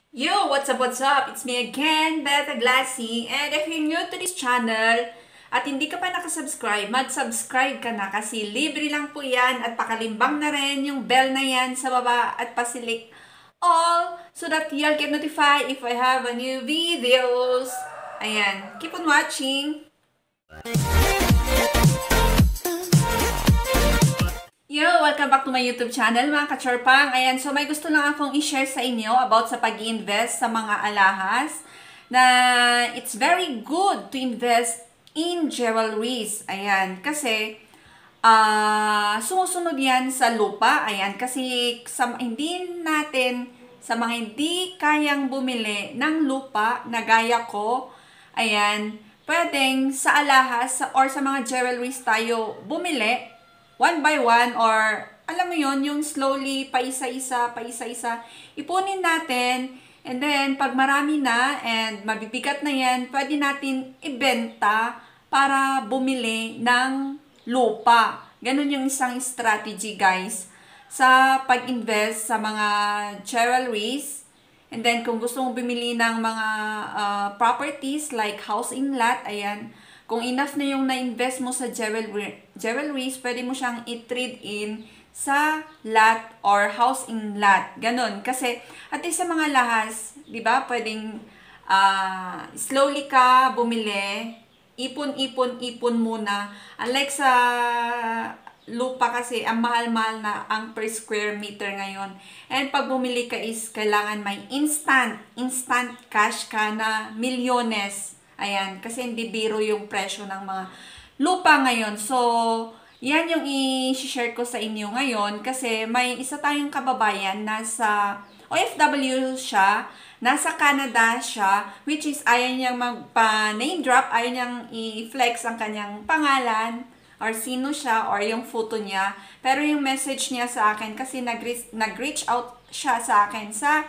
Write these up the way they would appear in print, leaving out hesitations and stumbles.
Yo, what's up, what's up? It's me again, Beta Glassy. And if you're new to this channel at hindi ka pa nakasubscribe, mag-subscribe ka na kasi libre lang po yan at pakalimbang na rin yung bell na yan sa baba at pasilik all so that you'll get notified if I have a new videos. Ayan, keep on watching. Yo! Welcome back to my YouTube channel mga kachorpang. Ayan, so may gusto lang akong i-share sa inyo about sa pag-i-invest sa mga alahas na it's very good to invest in jewelries. Ayan, kasi sumusunod yan sa lupa. Ayan, kasi sa mga hindi kayang bumili ng lupa na gaya ko, ayan, pwedeng sa alahas or sa mga jewelries tayo bumili one by one, or alam mo yon, yung slowly, paisa-isa, ipunin natin, and then pag marami na and mabibigat na yan, pwede natin ibenta para bumili ng lupa. Ganun yung isang strategy, guys, sa pag-invest sa mga jewelries. And then kung gusto mong bumili ng mga properties like house in lot, ayan, kung enough na yung na-invest mo sa jewelries, pwede mo siyang i-trade in sa lot or house in lot. Ganon. Kasi, at least sa mga lahas, di ba, pwedeng slowly ka bumili, ipon muna. Unlike sa lupa kasi, ang mahal-mahal na ang per square meter ngayon. And pag bumili ka is, kailangan may instant cash ka na milyones. Ayan, kasi hindi biro yung presyo ng mga lupa ngayon. So, yan yung i-share ko sa inyo ngayon kasi may isa tayong kababayan nasa OFW siya, nasa Canada siya, which is ayaw niyang magpa-name drop, ayaw niyang i-flex ang kanyang pangalan or sino siya or yung photo niya. Pero yung message niya sa akin kasi nag-reach out siya sa akin sa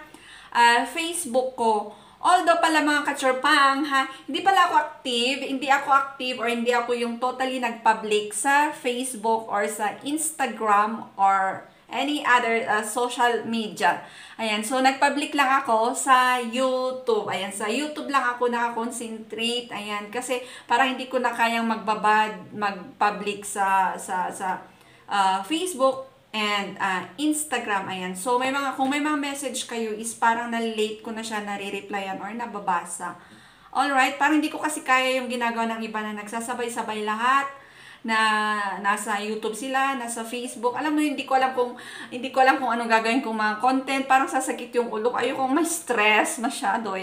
Facebook ko. Although pala mga kachorpang, hindi ako active or hindi ako yung totally nag-public sa Facebook or sa Instagram or any other social media. Ayan, so nag-public lang ako sa YouTube. Ayan, sa YouTube lang ako nakakonsentrate. Ayan, kasi parang hindi ko na kayang mag-public sa Facebook and Instagram. Ayan. So, kung may mga message kayo is parang na-late ko na siya nare-replyan or nababasa. Alright? Parang hindi ko kasi kaya yung ginagawa ng iba na nagsasabay-sabay lahat, na nasa YouTube sila, nasa Facebook. Alam mo, hindi ko alam kung anong gagawin kong mga content. Parang sasakit yung ulo. Ayokong may stress masyado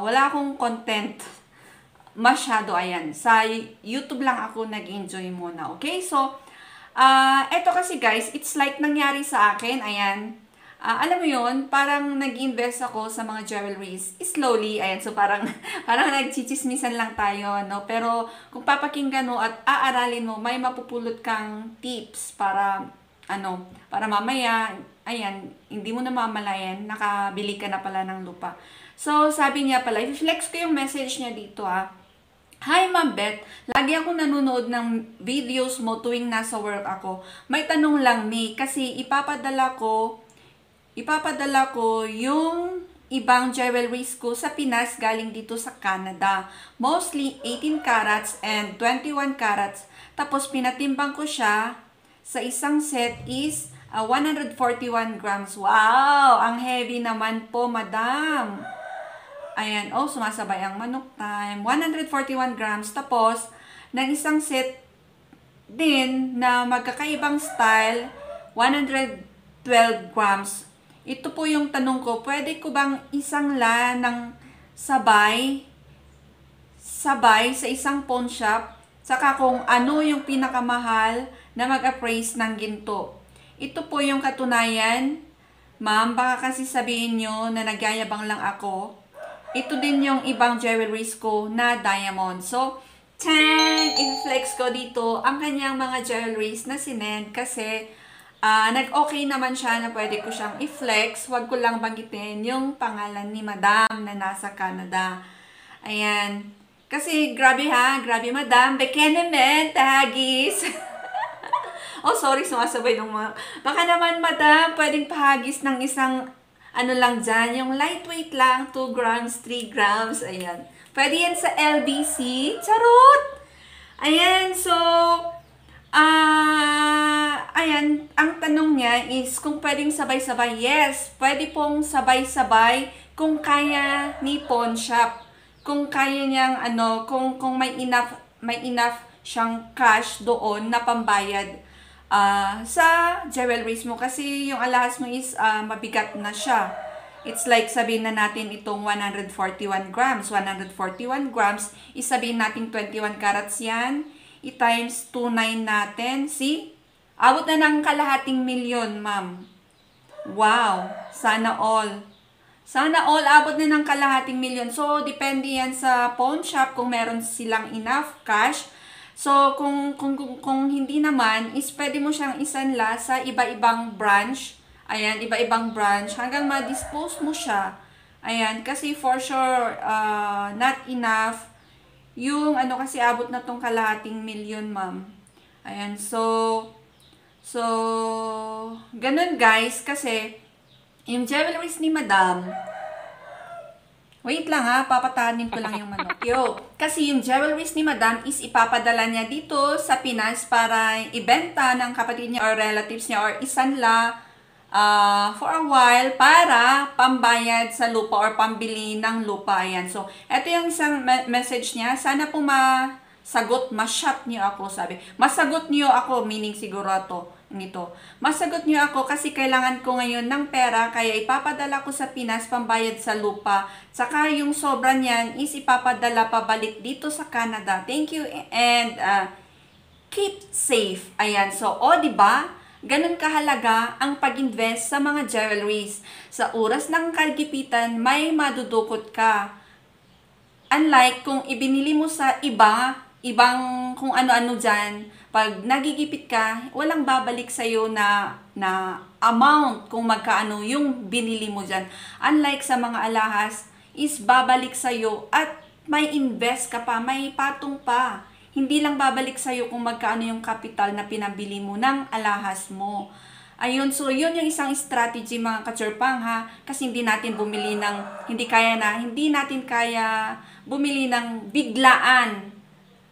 wala akong content masyado. Ayan. Sa YouTube lang ako nag-enjoy muna. Okay? So, eto kasi guys, it's like nangyari sa akin, ayan. Alam mo yun, parang nag-invest ako sa mga jewelries, slowly, ayan. So parang nagchichismisan lang tayo, no? Pero kung papakinggan mo at aaralin mo, may mapupulot kang tips para, para mamaya, ayan, hindi mo na mamalayan, nakabili ka na pala ng lupa. So sabi niya pala, i-flex ko yung message niya dito, Hi Ma'am Beth, lagi ako nanonood ng videos mo tuwing nasa work ako. May tanong lang kasi ipapadala ko yung ibang jewelries ko sa Pinas galing dito sa Canada. Mostly 18 carats and 21 carats. Tapos pinatimbang ko siya sa isang set is 141 grams. Wow! Ang heavy naman po, madam. Ayan, sumasabay ang manok time. 141 grams. Tapos, ng isang set din na magkakaibang style, 112 grams. Ito po yung tanong ko, pwede ko bang isang ng sabay sa isang pawn shop, saka kung ano yung pinakamahal na mag-appraise ng ginto. Ito po yung katunayan. Ma'am, baka kasi sabihin nyo na nagyayabang lang ako. Ito din yung ibang jewelries ko na diamond. So, i-flex ko dito ang kanyang mga jewelries na sinend kasi nag-okay naman siya na pwede ko siyang i-flex. Huwag ko lang banggitin yung pangalan ni Madam na nasa Canada. Ayan. Kasi grabe Madam. Bekenemen, tahagis. Sorry, sumasabay ng mga. Baka naman, Madam, pwedeng pahagis ng isang ano lang dyan, yung lightweight lang, 2 grams, 3 grams, ayan. Pwede yan sa LBC, charot! Ayan, so, ayan, ang tanong niya is kung pwedeng sabay-sabay. Yes, pwede pong sabay-sabay kung kaya ni pawn shop. Kung kaya niyang, kung may enough siyang cash doon na pambayad sa jewelries mo. Kasi yung alahas mo is mabigat na siya. It's like sabihin na natin itong 141 grams. 141 grams is sabihin natin 21 carats yan. I-times 29 natin. See? Abot na ng kalahating milyon, ma'am. Wow! Sana all. Sana all abot na ng kalahating milyon. So, depende yan sa pawn shop kung meron silang enough cash. So, kung hindi naman, is pwede mo siyang isanla sa iba-ibang branch. Ayan, iba-ibang branch. Hanggang ma-dispose mo siya. Ayan, kasi for sure, not enough. Yung kasi abot na tong kalahating milyon, ma'am. Ayan, so, ganun guys, kasi, yung jewelries ni madam, wait lang ha, papatahanin ko lang yung manok. Kasi yung jewelries ni madam is ipapadala niya dito sa Pinas para ibenta ng kapatid niya or relatives niya or isanla for a while para pambayad sa lupa or pambili ng lupa. Ayan. So, ito yung isang message niya. Sana po masagot niyo ako, sabi. Masagot niyo ako, meaning siguro nito. Masagot niyo ako kasi kailangan ko ngayon ng pera kaya ipapadala ko sa Pinas pambayad sa lupa. Saka yung sobra niyan is ipapadala pabalik dito sa Canada. Thank you and keep safe. Ayan. So, diba? Ganun kahalaga ang pag-invest sa mga jewelries. Sa oras ng kagipitan, may madudukot ka. Unlike kung ibinili mo sa ibang kung ano-ano dyan, pag nagigipit ka, walang babalik sa'yo na amount kung magkaano yung binili mo dyan. Unlike sa mga alahas, is babalik sa'yo at may invest ka pa, may patong pa. Hindi lang babalik sa'yo kung magkaano yung capital na pinabili mo ng alahas mo. Ayun, so yun yung isang strategy mga kachurpang ha. Kasi hindi natin kaya bumili ng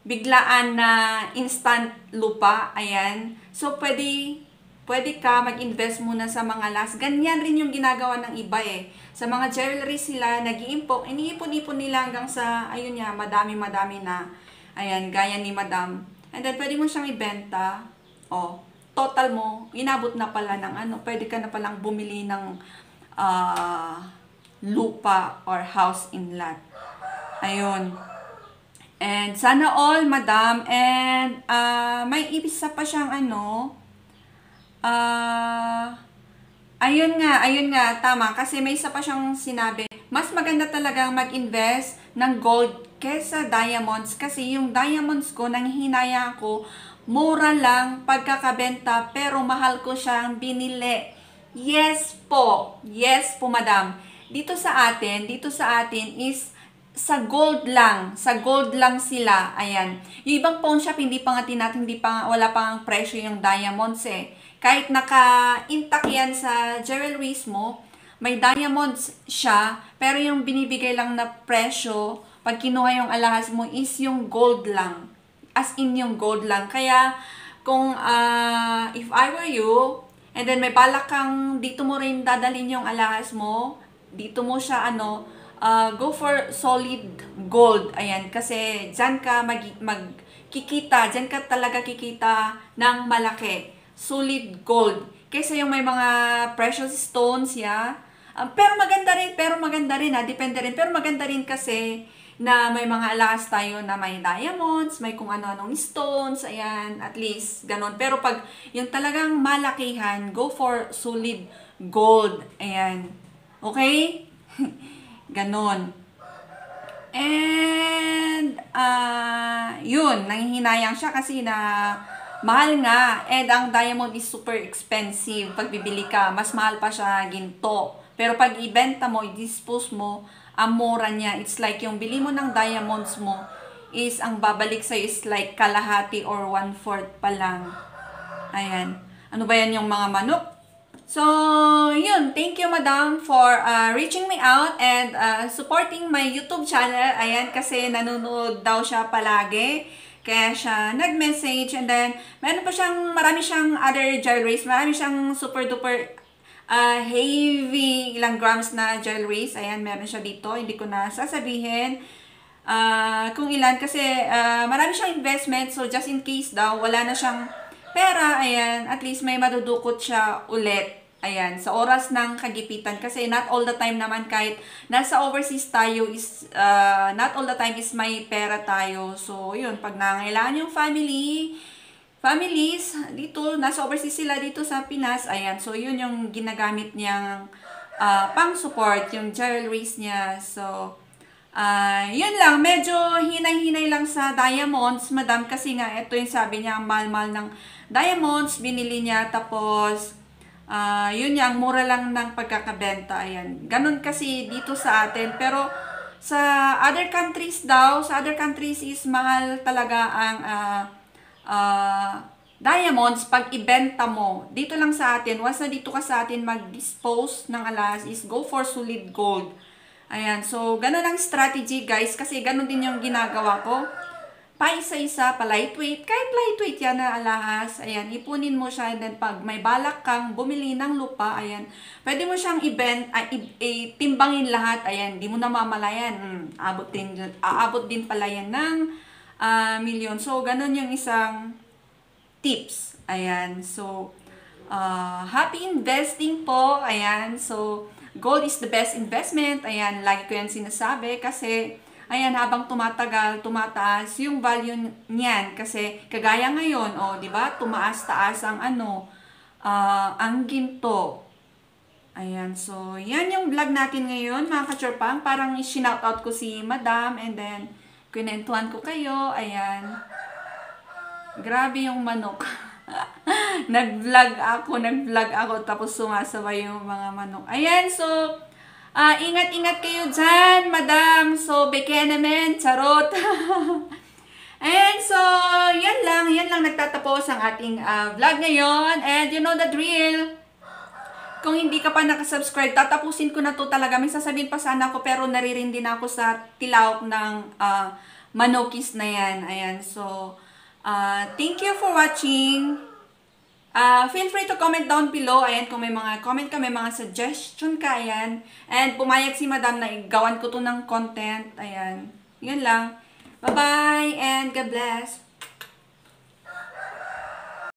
biglaan na instant lupa. Ayan. So pwede ka mag-invest muna sa mga alahas. Ganyan rin yung ginagawa ng iba eh. Sa mga jewelry sila, iniipon-ipon nila hanggang sa, ayun nga, madami-madami na. Ayan, gaya ni madam. And then, pwede mo siyang ibenta. Total mo, inabot na pala ng pwede ka na palang bumili ng lupa or house in lot. Ayun. And sana all, madam. And may isa pa siyang ayun nga, tama. Kasi may isa pa siyang sinabi. Mas maganda talagang mag-invest ng gold kesa diamonds. Kasi yung diamonds ko, nanghihinayang ko, mura lang pagkakabenta, pero mahal ko siyang binili. Yes po, madam. Dito sa atin is sa gold lang sila. Ayan. Yung ibang pawn shop, wala pang presyo yung diamonds eh. Kahit naka-intact yan sa jewelries mo, may diamonds siya, pero yung binibigay lang na presyo, pag kinuha yung alahas mo, is yung gold lang. As in yung gold lang. Kaya, kung if I were you, and then may balak kang, dito mo rin dadalhin yung alahas mo, dito mo siya, go for solid gold. Ayan, kasi dyan ka dyan ka talaga kikita ng malaki. Solid gold. Kaysa yung may mga precious stones, pero maganda rin depende rin. Pero maganda rin kasi na may mga alahas tayo na may diamonds, may kung ano-anong stones, ayan, at least, ganon. Pero pag yung talagang malakihan, go for solid gold, ayan. Okay? Ganon. And, yun, nanghihinayang siya kasi na mahal nga. And ang diamond is super expensive. Pag bibili ka, mas mahal pa siya ginto. Pero pag ibenta mo, i-dispose mo, ang mura niya, it's like yung bili mo ng diamonds mo, is ang babalik sa'yo is like kalahati or 1/4 pa lang. Ayan. Ano ba yan yung mga manok? So, yun. Thank you, Madam, for reaching me out and supporting my YouTube channel. Ayan, kasi nanonood daw siya palagi. Kaya siya nag-message and then meron pa siyang, marami siyang other jewelries. Marami siyang super duper heavy, ilang grams na jewelries. Ayan, meron siya dito. Hindi ko na sasabihin kung ilan kasi marami siyang investment. So, just in case daw, wala na siyang pera, ayan, at least may madudukot siya ulit. Ayan, sa oras ng kagipitan. Kasi not all the time naman kahit nasa overseas tayo is, not all the time is may pera tayo. So, yun, pag nangailangan yung families, dito, nasa overseas sila dito sa Pinas, ayan, so yun yung ginagamit niyang pang-support, yung jewelries niya. So, yun lang, medyo hinay-hinay lang sa diamonds, Madam, kasi nga, ito yung sabi niya, ang mahal-mahal ng diamonds, binili niya, tapos, yun yang mura lang ng pagkakabenta, ayan. Ganun kasi dito sa atin, pero sa other countries daw, sa other countries is mahal talaga ang diamonds pag ibenta mo. Dito lang sa atin, once na dito ka sa atin mag-dispose ng alahas is go for solid gold. Ayan, so ganun ang strategy guys, kasi ganun din yung ginagawa ko. Pa isa-isa, pa lightweight, kahit lightweight yan na alahas, ayan, ipunin mo siya, and then pag may balak kang bumili ng lupa, ayan, pwede mo siyang timbangin lahat, ayan, di mo na mamalayan, aabot din pala yan ng milyon. So, ganun yung isang tips, ayan, so, happy investing po, ayan, so, gold is the best investment, ayan, lagi ko yan sinasabi, kasi, ayan, habang tumatagal, tumataas yung value niyan. Kasi, kagaya ngayon, di ba, tumaas-taas ang ang ginto. Ayan, so, yan yung vlog natin ngayon, mga ka-chorpang. Parang shoutout ko si Madam, and then, kinentuhan ko kayo. Ayan. Grabe yung manok. nag-vlog ako, tapos sumasabay yung mga manok. Ayan, so, ingat-ingat kayo dyan, Madam. So, beke naman, charot. And so, yan lang nagtatapos ang ating vlog ngayon. And you know the drill. Kung hindi ka pa nakasubscribe, tatapusin ko na to talaga. May sasabihin pa sana ako, pero naririndi na ako sa tilawak ng manokis na yan. Ayan, so, thank you for watching. Feel free to comment down below, ayan, kung may mga comment ka, may mga suggestion ka, ayan. And pumayag si Madam na igawan ko to ng content, ayan. Yun lang. Bye-bye and God bless.